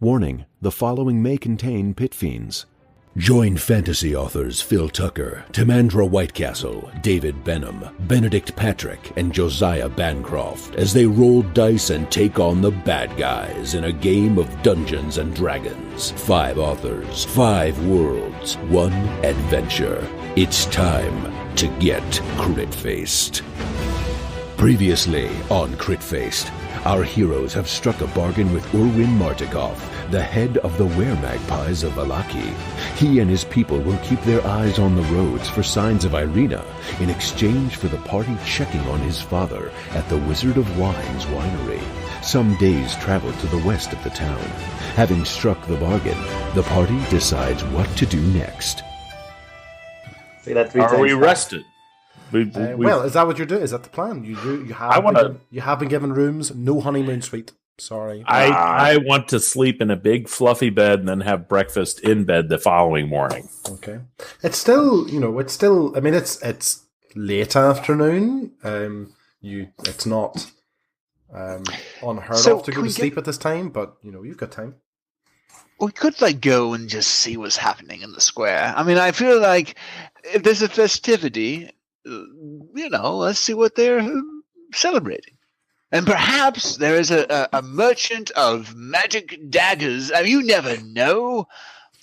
Warning, the following may contain pit fiends. Join fantasy authors Phil Tucker, Timandra Whitecastle, David Benem, Benedict Patrick, and Josiah Bancroft as they roll dice and take on the bad guys in a game of Dungeons and Dragons. 5 authors, 5 worlds, 1 adventure. It's time to get crit-faced. Previously on Crit-Faced, our heroes have struck a bargain with Urwin Martikov, the head of the Weremagpies of Vallaki. He and his people will keep their eyes on the roads for signs of Irina in exchange for the party checking on his father at the Wizard of Wine's winery, some days' travel to the west of the town. Having struck the bargain, the party decides what to do next. Say that 3 Are times we fast. rested? Well, is that what you're doing? Is that the plan? You have been given rooms, no honeymoon suite. Sorry. I want to sleep in a big fluffy bed and then have breakfast in bed the following morning. Okay. It's still, I mean, it's late afternoon. It's not unheard of to go to sleep at this time, but, you've got time. We could, go and just see what's happening in the square. I mean, I feel like if there's a festivity, let's see what they're celebrating. And perhaps there is a merchant of magic daggers. I mean, you never know.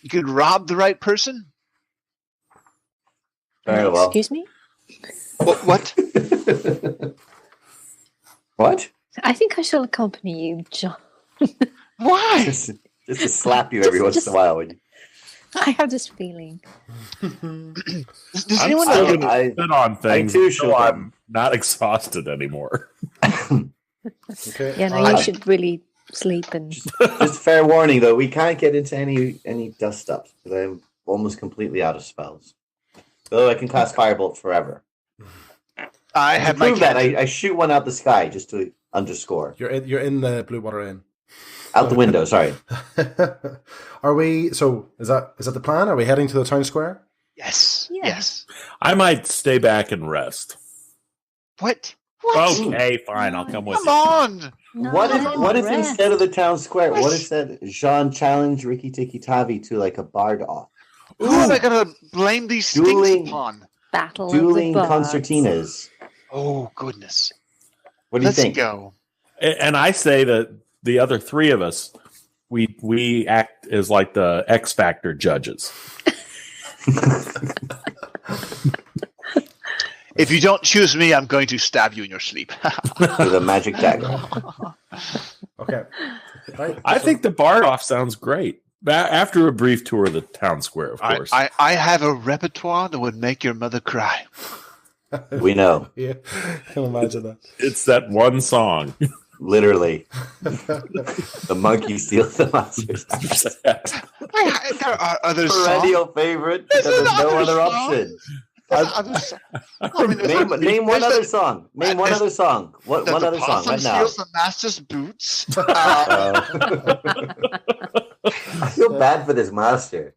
You could rob the right person. Very well. Excuse me? What? What? I think I shall accompany you, John. Why? Just to slap you every once in a while. I have this feeling. Does I'm anyone still know? going to sit on things too until should. I'm not exhausted anymore. Okay. Yeah, no, you should really sleep and... Just fair warning, though, we can't get into any dust ups because I'm almost completely out of spells. Though I can cast Firebolt forever. I have my prove that. I shoot one out the sky just to underscore. You're in the Blue Water Inn. Out the window, sorry. Are we? So is that the plan? Are we heading to the town square? Yes. Yeah. Yes. I might stay back and rest. What? Okay, fine. I'll come with Come you. on. No, What if rest. instead of the town square, what if that Jean challenged Ricky Tikki Tavi to like a bard off? Who am I going to blame these Dueling- things upon? Battle Dueling of the Bards. concertinas. Oh, goodness. What do you Let's think? go. And I say that the other 3 of us, we act as like the X Factor judges. If you don't choose me, I'm going to stab you in your sleep. With a magic dagger. Okay. Right. I think the Bard off sounds great. After a brief tour of the town square, of course. I have a repertoire that would make your mother cry. We know. Yeah, I can imagine that. It's that one song. Literally. The monkey steals the monsters. There are other songs. Perennial favorite because there's no other option. Name one other song. Name one other song. One other song right now. Steals the master's boots. I feel bad for this master.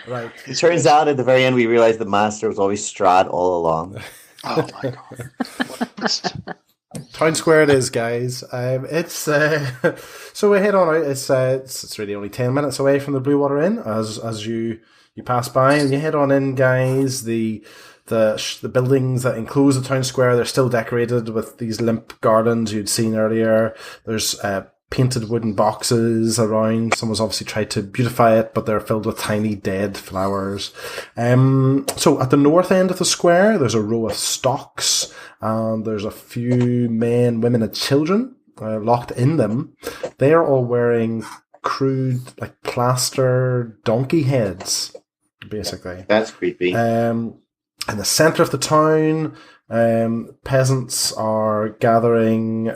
Right. It turns out at the very end we realized the master was always Strahd all along. Oh my god. What a twist. Town square it is, guys. It's so we head on out. It's really only 10 minutes away from the Blue Water Inn as you pass by and you head on in, guys. The buildings that enclose the town square, they're still decorated with these limp gardens you'd seen earlier. There's painted wooden boxes around. Someone's obviously tried to beautify it, but they're filled with tiny dead flowers. So at the north end of the square, there's a row of stocks, and there's a few men, women, and children locked in them. They are all wearing crude, like plaster donkey heads, basically. That's creepy. In the centre of the town, peasants are gathering,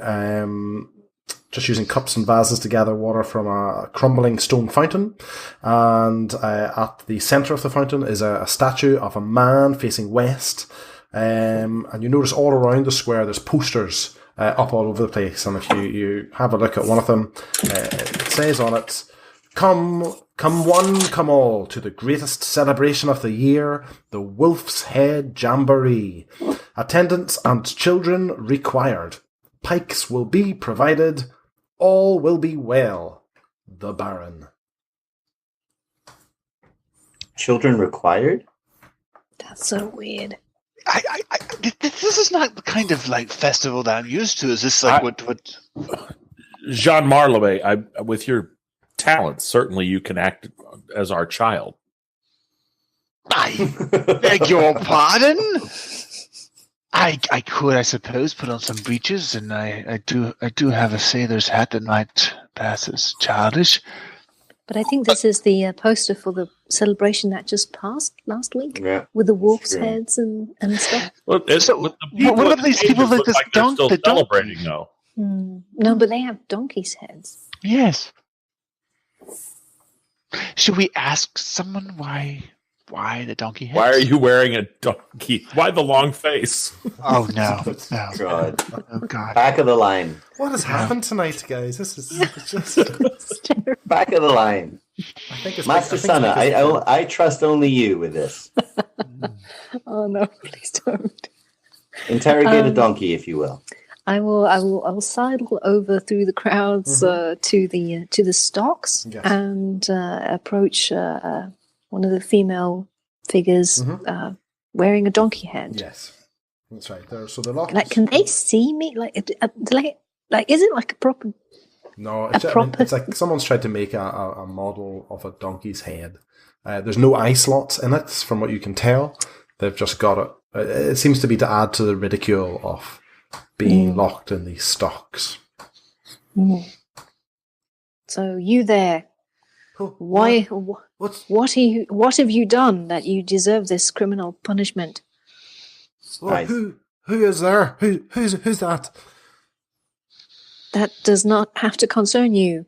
just using cups and vases to gather water from a crumbling stone fountain. And at the centre of the fountain is a statue of a man facing west. And you notice all around the square there's posters up all over the place. And if you have a look at one of them, it says on it, Come one, come all, to the greatest celebration of the year, the Wolf's Head Jamboree. Attendants and children required. Pikes will be provided. All will be well. The Baron. Children required? That's so weird. This is not the kind of like festival that I'm used to. Is this like what? Jean Marlowe, with your talents, certainly you can act as our child. I beg your pardon. I could, I suppose, put on some breeches, and I do have a sailor's hat that might pass as childish. But I think this is the poster for the celebration that just passed last week, Yeah, with the wolves' true. heads and stuff. Well, So, what about these people like this they're still the celebrating, though. No, but they have donkeys' heads. Yes. Should we ask someone why the donkey heads? Why are you wearing a donkey? Why the long face? Oh no! No. God. Oh God! Back of the line. What has happened tonight, guys? This is just. It's terrible. Back of the line. I think it's Master Sana, I trust only you with this. Oh no! Please don't. Interrogate a donkey, if you will. I will sidle over through the crowds to the stocks Yes. and approach one of the female figures wearing a donkey head. Yes, that's right. So they're locked. Like, can they see me? Like, is it like a proper? No, proper- it's like someone's tried to make a model of a donkey's head. There's no eye slots in it, from what you can tell. They've just got it. It seems to be to add to the ridicule of being locked in these stocks. So you there? Oh, Why? What's What have you done that you deserve this criminal punishment? Nice. who is there? Who's that? That does not have to concern you,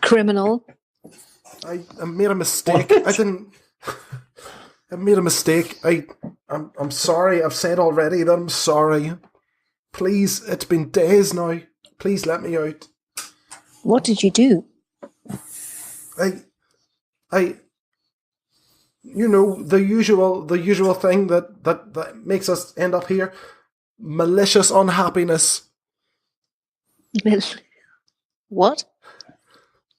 criminal. I made a mistake. I didn't. I made a mistake. I'm sorry. I've said already that I'm sorry. Please, it's been days now. Please let me out. What did you do? You know, the usual thing that makes us end up here. Malicious unhappiness. What?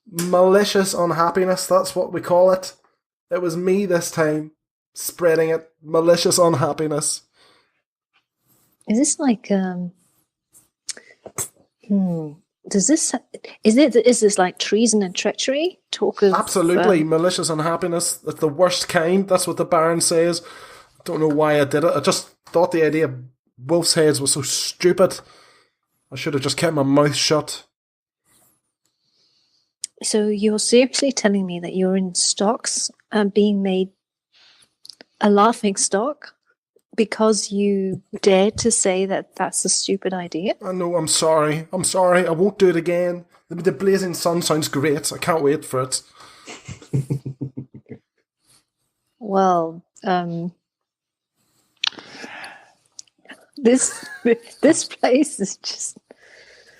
Malicious unhappiness, that's what we call it. It was me this time, spreading it. Malicious unhappiness. Is this like Does this is this like treason and treachery? Talk of Absolutely, malicious unhappiness. That's the worst kind. That's what the Baron says. I don't know why I did it. I just thought the idea of wolf's heads was so stupid. I should have just kept my mouth shut. So you're seriously telling me that you're in stocks and being made a laughing stock because you dared to say that that's a stupid idea? I know, I'm sorry. I won't do it again. The blazing sun sounds great. I can't wait for it. Well, this place is just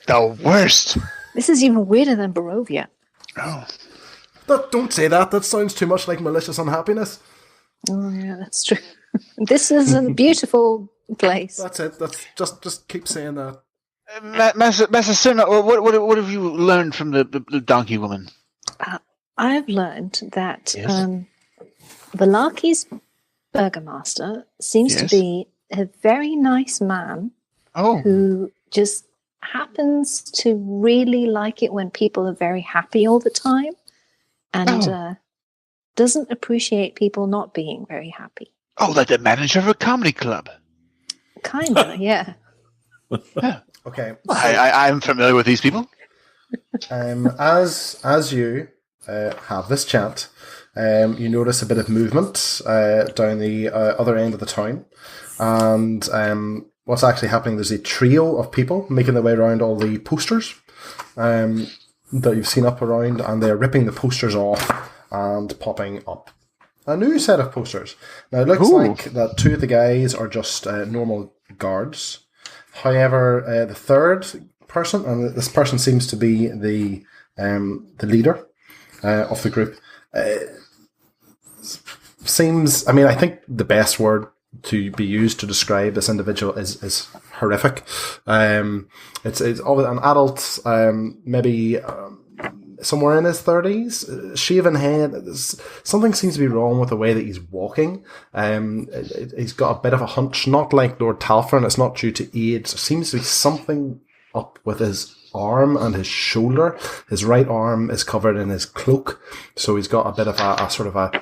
The worst. This is even weirder than Barovia. Oh. Don't say that. That sounds too much like malicious unhappiness. Oh yeah, that's true. This is a beautiful place. That's it. That's just keep saying that. Master Suna, what have you learned from the donkey woman? I've learned that Yes. Vallaki's burgomaster seems to Yes. be a very nice man Oh. who just happens to really like it when people are very happy all the time and doesn't appreciate people not being very happy. Oh, like the manager of a comedy club. Kinda, yeah. Okay. I'm familiar with these people. As you have this chat, you notice a bit of movement down the other end of the town, and what's actually happening? There's a trio of people making their way around all the posters that you've seen up around, and they're ripping the posters off and popping up a new set of posters. Now it looks like that two of the guys are just normal guards. However, the third person, and this person seems to be the leader of the group, seems. I mean, I think the best word to be used to describe this individual is horrific. It's an adult, maybe somewhere in his 30s, shaven head. Something seems to be wrong with the way that he's walking. He's got a bit of a hunch, not like Lord Talfrin. It's not due to age. There seems to be something up with his arm and his shoulder. His right arm is covered in his cloak, so he's got a bit of a sort of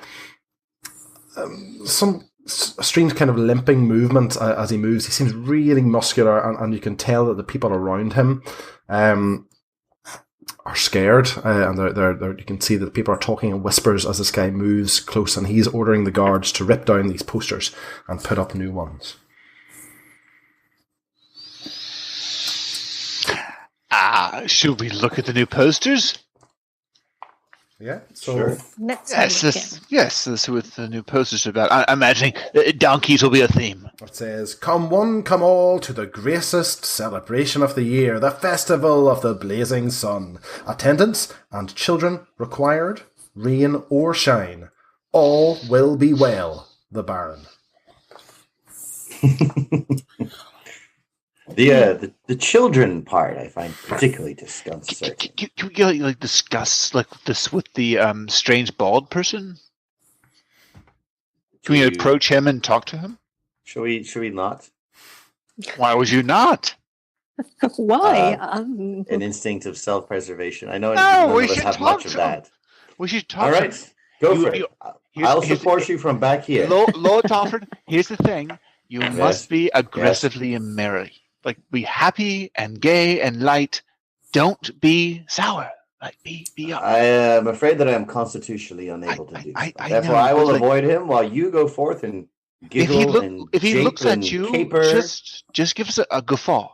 some strange kind of limping movement as he moves. He seems really muscular, and you can tell that the people around him are scared, and they're you can see that people are talking in whispers as this guy moves close, and he's ordering the guards to rip down these posters and put up new ones. Should we look at the new posters? Yeah, so Sure. Let's Yes, look let's see what the new posters are about. I'm imagining donkeys will be a theme. it says, "Come one, come all, to the greatest celebration of the year, the festival of the blazing sun. Attendance and children required, rain or shine. All will be well, the Baron." The children part I find particularly disconcerting. Can we like discuss like this with the strange bald person? Can we approach him and talk to him? Should we not? Why would you not? Why? An instinct of self-preservation. I know No, none we of us should have talk much of to him. that. We should talk. All to right, him. go You- for it. you- I'll here's- support you from back here. Lord Talford, here's the thing. You must be aggressively merry. Like, be happy and gay and light. Don't be sour. Like, be up. I am afraid that I am constitutionally unable to do so. I Therefore, know, I will but, like, avoid him while you go forth and If giggle and he jape looks and at you, caper. just give us a guffaw.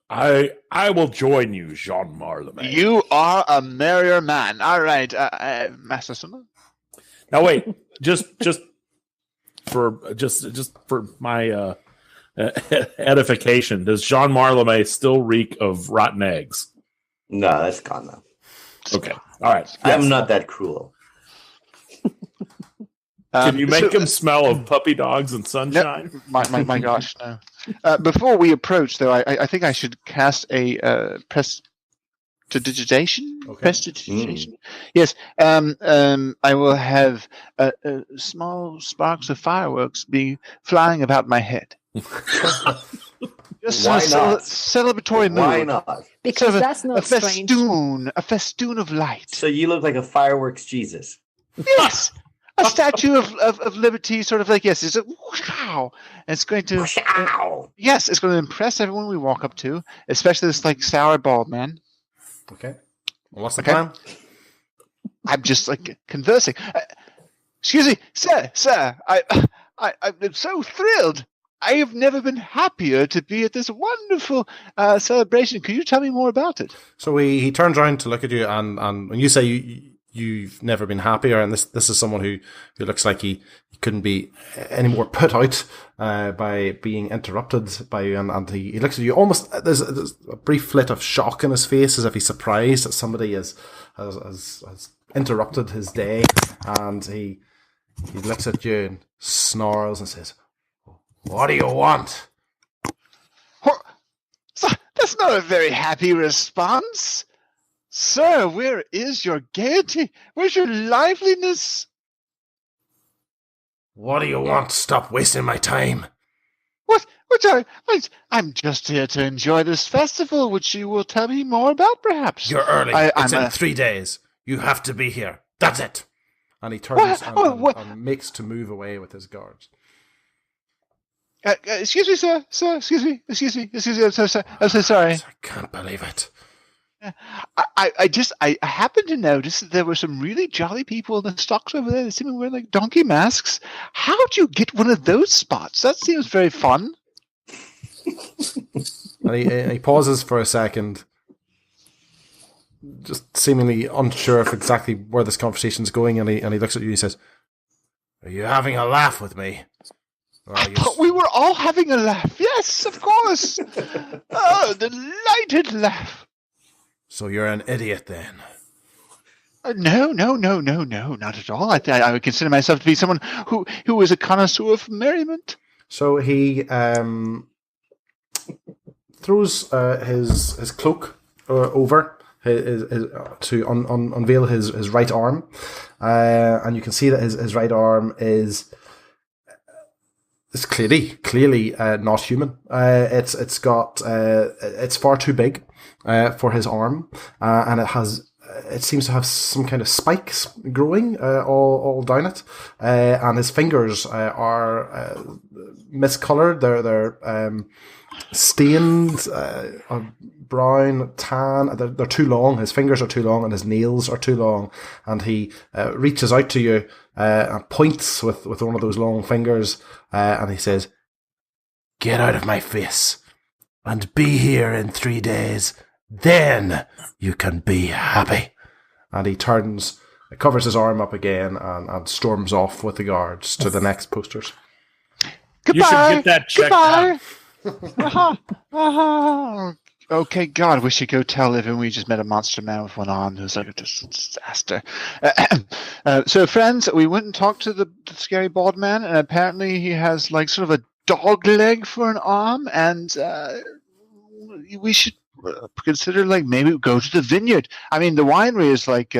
I will join you, Jean Marleman. You are a merrier man. All right, Master Summer. Now wait, just for my edification, does Jean Marleman still reek of rotten eggs? No, that's gone now. Okay, all right. I'm not that cruel. Can you make him smell of puppy dogs and sunshine? My gosh, no. Before we approach, though, I think I should cast a prestidigitation. Okay. Prestidigitation. Yes. I will have small sparks of fireworks be flying about my head. Just Why a not? celebratory mood. Why not? because Sort of that's not a strange. a festoon of light. So you look like a fireworks Jesus. Yes. A statue of liberty, sort of like, yes, it's a wow. And it's going to Ow! yes, it's going to impress everyone we walk up to, especially this like sour bald man. Okay. Well, what's the Okay. plan? I'm just like conversing. Excuse me, sir. I'm so thrilled. I have never been happier to be at this wonderful celebration. Could you tell me more about it? So he turns around to look at you, and when you say you've never been happier, and this is someone who looks like he couldn't be any more put out by being interrupted by you, and he looks at you almost. There's a brief flit of shock in his face, as if he's surprised that somebody has interrupted his day, and he looks at you and snarls and says, "What do you want?" That's not a very happy response. Sir, where is your gaiety? Where's your liveliness? "What do you want? Stop wasting my time." What I'm just here to enjoy this festival, which you will tell me more about, perhaps. "You're early. I'm It's in a- 3 days. You have to be here. That's it." And he turns and makes to move away with his guards. Excuse me, sir. Excuse me. I'm so sorry. I can't believe it. I happened to notice that there were some really jolly people in the stocks over there. They seem to wear like donkey masks. How'd you get one of those spots? That seems very fun. And he pauses for a second, just seemingly unsure of exactly where this conversation's going, and he looks at you and he says, "Are you having a laugh with me? Or are you But we were all having a laugh. Yes, of course. Oh, delighted laugh. So you're an idiot then?" No, not at all. I would consider myself to be someone who is a connoisseur of merriment. So he throws his cloak over to unveil his right arm, and you can see that his right arm is clearly not human. It's far too big for his arm, and it seems to have some kind of spikes growing all down it, and his fingers are miscolored. They're stained, brown, tan. They're too long. His fingers are too long, and his nails are too long. And he reaches out to you and points with one of those long fingers, and he says, "Get out of my face, and be here in 3 days. Then you can be happy." And he covers his arm up again, and storms off with the guards to the next posters. Goodbye. You should get that checked out. Okay, God, we should go tell Evan we just met a monster man with one arm who's like a disaster. So, friends, we went and talked to the scary bald man, and apparently he has like sort of a dog leg for an arm, and we should consider like maybe go to the vineyard. I mean, the winery is like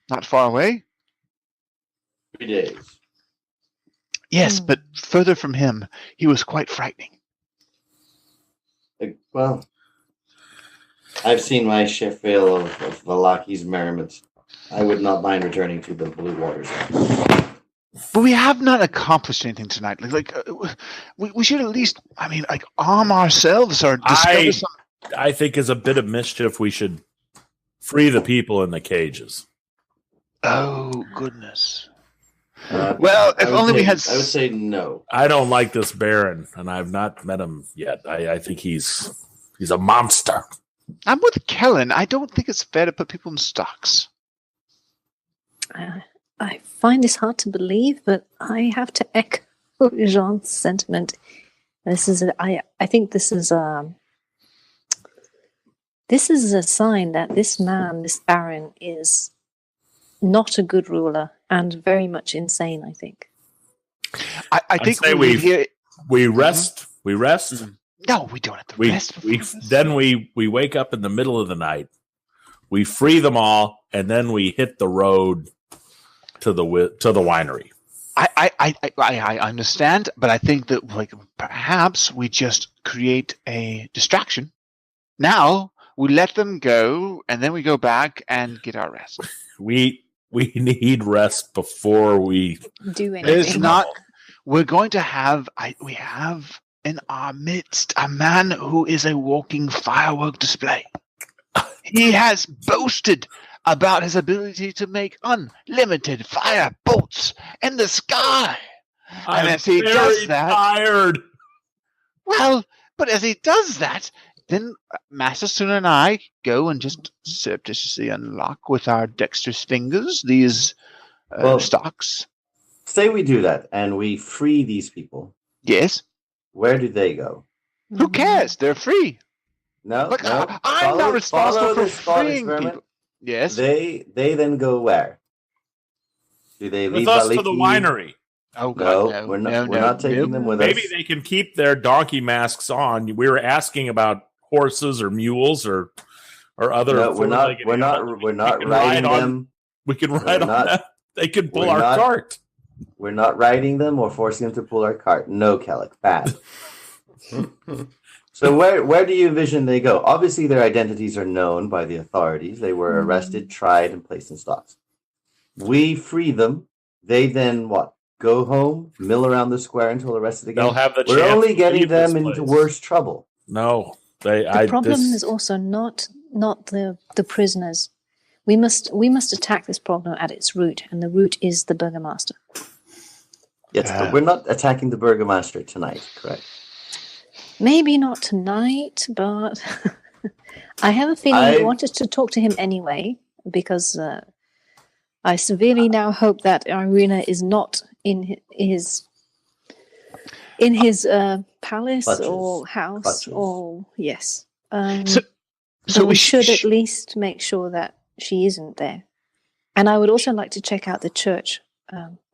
not far away. 3 days. Yes, but further from him, he was quite frightening. Well, I've seen my fill of Vallaki's merriment. I would not mind returning to the Blue Waters. But we have not accomplished anything tonight. We should at least, arm ourselves or discover some. I think as a bit of mischief, we should free the people in the cages. Oh, goodness. Well, if only we had... I would say no. I don't like this Baron, and I've not met him yet. I think he's a monster. I'm with Kellen. I don't think it's fair to put people in stocks. I find this hard to believe, but I have to echo Jean's sentiment. I think this is a sign that this man, this Baron, is not a good ruler and very much insane, I think. I think we rest. We rest. Mm-hmm. No, we don't have to rest. Then we wake up in the middle of the night. We free them all, and then we hit the road to the winery. I understand, but I think that perhaps we just create a distraction. Now we let them go, and then we go back and get our rest. We need rest before we do anything. We're going to have. We have in our midst a man who is a walking firework display. He has boasted about his ability to make unlimited fire bolts in the sky. And as he does that, tired. Well, but as he does that, then Master Suna and I go and just surreptitiously unlock with our dexterous fingers these stocks. Say we do that and we free these people. Yes. Where do they go? Who cares? They're free. No, look, I'm not responsible for freeing people. Yes. They then go where? Do they leave with us Vallaki? To the winery? Oh God, no. We're not taking them with us. Maybe they can keep their donkey masks on. We were asking about horses or mules or other. No, we're not riding them. We can ride on that. They can pull our cart. We're not riding them or forcing them to pull our cart. No, Kellic, bad. So where do you envision they go? Obviously, their identities are known by the authorities. They were arrested, tried, and placed in stocks. We free them. They then what? Go home, mill around the square until arrested again. They'll have the We're chance only to getting leave them this into place. worse trouble. No, the problem is also not the prisoners. We must attack this problem at its root, and the root is the burgomaster. Yes, but we're not attacking the burgomaster tonight, correct? Maybe not tonight, but I have a feeling he wanted to talk to him anyway, because I severely now hope that Irina is not in his palace Clutches. or house. Clutches. Or yes. So we should at least make sure that she isn't there. And I would also like to check out the church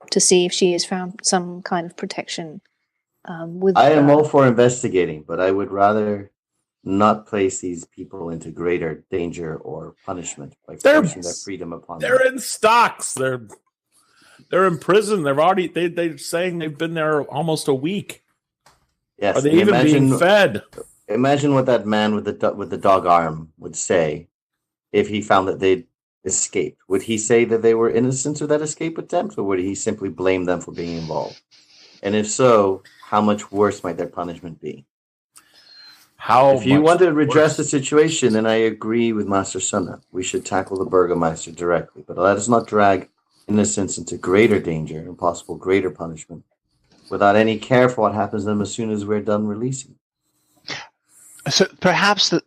to see if she has found some kind of protection. I am all for investigating, but I would rather not place these people into greater danger or punishment by forcing their freedom upon them. They're in stocks. They're in prison. They're saying they've been there almost a week. Yes, Are they even being fed? Imagine what that man with the dog arm would say if he found that they'd escaped. Would he say that they were innocent of that escape attempt, or would he simply blame them for being involved? And if so, how much worse might their punishment be? If you want to redress the situation, then I agree with Master Sunna. We should tackle the Burgomaster directly, but let us not drag innocents into greater danger and possible greater punishment without any care for what happens to them as soon as we're done releasing. So perhaps the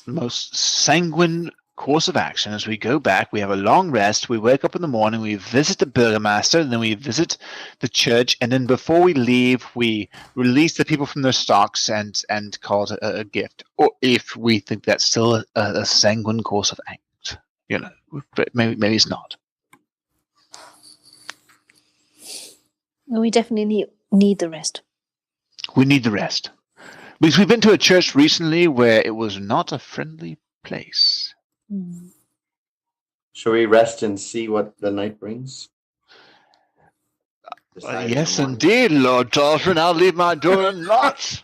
most sanguine course of action is we go back, we have a long rest, we wake up in the morning, we visit the Burgomaster, and then we visit the church, and then before we leave, we release the people from their stocks and call it a gift. Or if we think that's still a sanguine course of act. But maybe it's not. Well, we definitely need the rest. We need the rest. Because we've been to a church recently where it was not a friendly place. Shall we rest and see what the night brings? Yes, indeed, Lord Dalton. I'll leave my door unlocked.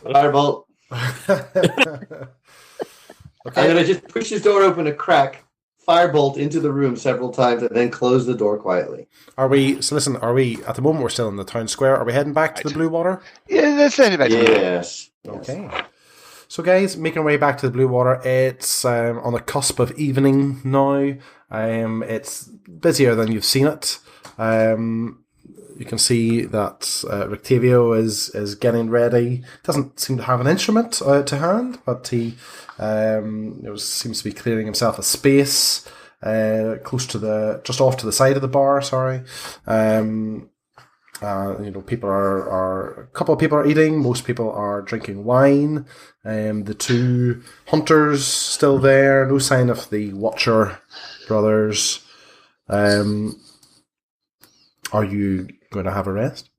Firebolt. Okay. I'm going to just push his door open a crack, firebolt into the room several times, and then close the door quietly. Are we, at the moment we're still in the town square, are we heading back to the Blue Water? Yeah, that's heading back to the Blue Water. Yes. Okay. So guys, making our way back to the Blue Water, it's on the cusp of evening now. It's busier than you've seen it. You can see that Rictavio is getting ready. Doesn't seem to have an instrument to hand, but he seems to be clearing himself a space close to just off to the side of the bar. Sorry. People are a couple of people are eating. Most people are drinking wine. The two hunters still there. No sign of the Watcher brothers. Are you going to have a rest?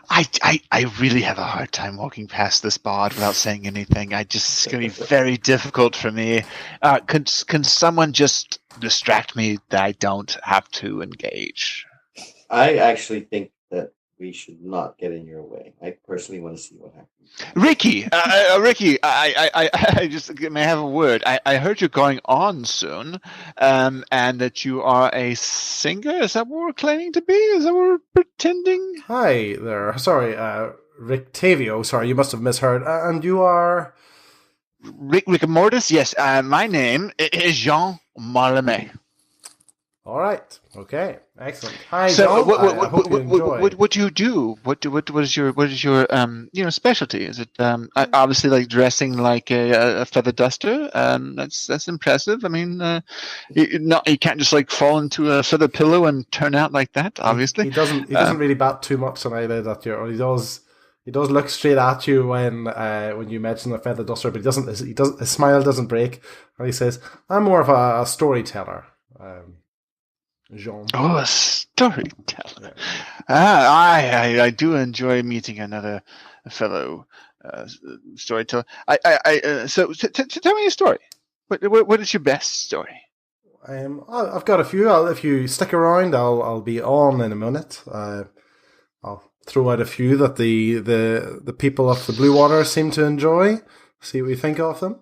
I really have a hard time walking past this bar without saying anything. It's going to be very difficult for me. Can someone just distract me that I don't have to engage? I actually think that we should not get in your way. I personally want to see what happens. Ricky, I just may I have a word. I heard you're going on soon, and that you are a singer. Is that what we're claiming to be? Is that what we're pretending? Hi there. Sorry, Rictavio. Sorry, you must have misheard. And you are Rick Mortis? Yes. My name is Jean Malame. All right. Okay. Excellent. Hi, so John. what do you do? What is your specialty? Is it obviously like dressing like a feather duster? That's impressive. I mean, you can't just like fall into a feather pillow and turn out like that. Obviously, he doesn't really bat too much an eyelid at you. Or he does look straight at you when you mention the feather duster, but his smile doesn't break, and he says, "I'm more of a storyteller." Jean. Oh, a storyteller. I do enjoy meeting another fellow storyteller. So tell me a story. What is your best story? I've got a few. If you stick around, I'll be on in a minute. I'll throw out a few that the people of the Blue Water seem to enjoy. See what you think of them.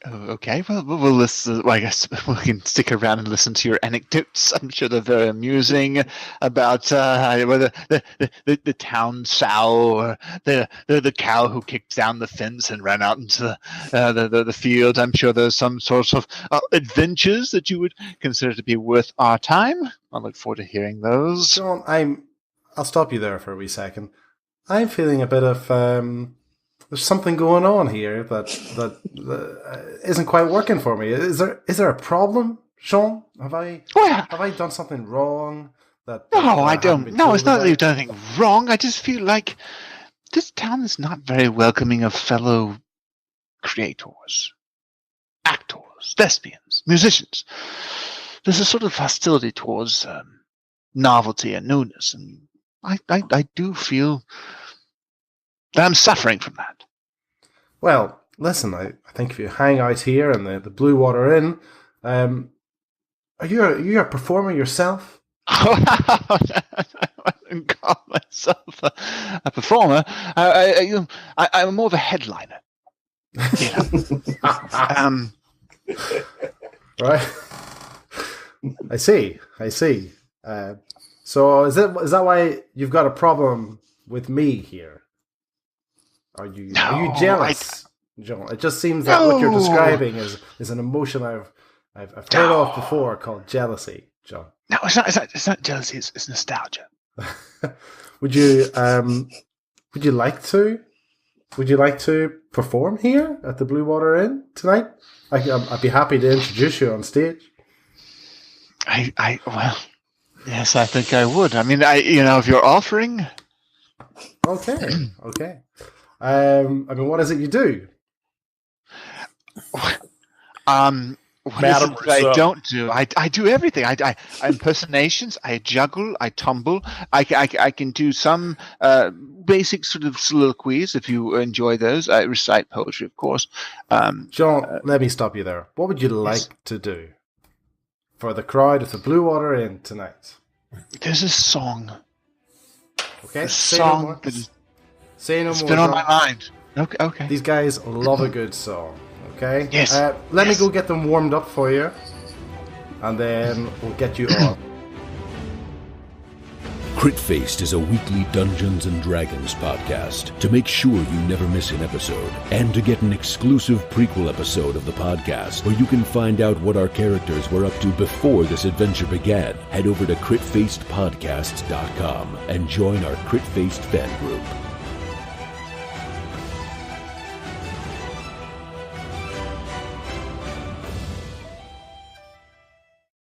Okay, well, we'll listen. Well, I guess we can stick around and listen to your anecdotes. I'm sure they're very amusing about whether the town sow or the cow who kicked down the fence and ran out into the field. I'm sure there's some sorts of adventures that you would consider to be worth our time. I look forward to hearing those. John, I'll stop you there for a wee second. I'm feeling a bit of there's something going on here that isn't quite working for me. Is there a problem, Sean? Have I done something wrong? No, I don't. No, it's not that you've done anything wrong. I just feel like this town is not very welcoming of fellow creators, actors. girls, thespians, musicians. There's a sort of hostility towards novelty and newness, and I do feel that I'm suffering from that. Well, listen, I think if you hang out here in the Blue Water Inn, are you a performer yourself? I wouldn't call myself a performer. I'm more of a headliner. Right. I see. So is that why you've got a problem with me here? Are you jealous, John? It just seems that what you're describing is an emotion I've heard of before called jealousy, John. No, it's not jealousy. It's nostalgia. Would you like to perform here at the Blue Water Inn tonight? I'd be happy to introduce you on stage. Well, yes, I think I would. I mean, if you're offering. Okay. I mean, what is it you do? Madam, I don't do. I do everything. I impersonations. I juggle. I tumble. I can do some basic sort of soliloquies if you enjoy those. I recite poetry, of course. John, let me stop you there. What would you like to do for the crowd at the Blue Water Inn tonight? There's a song. Okay, a song that it's been on my mind. Okay. These guys love a good song. Okay. Yes. Let me go get them warmed up for you, and then we'll get you on. Crit Faced is a weekly Dungeons and Dragons podcast. To make sure you never miss an episode, and to get an exclusive prequel episode of the podcast, where you can find out what our characters were up to before this adventure began, head over to critfacedpodcasts.com and join our Crit Faced fan group.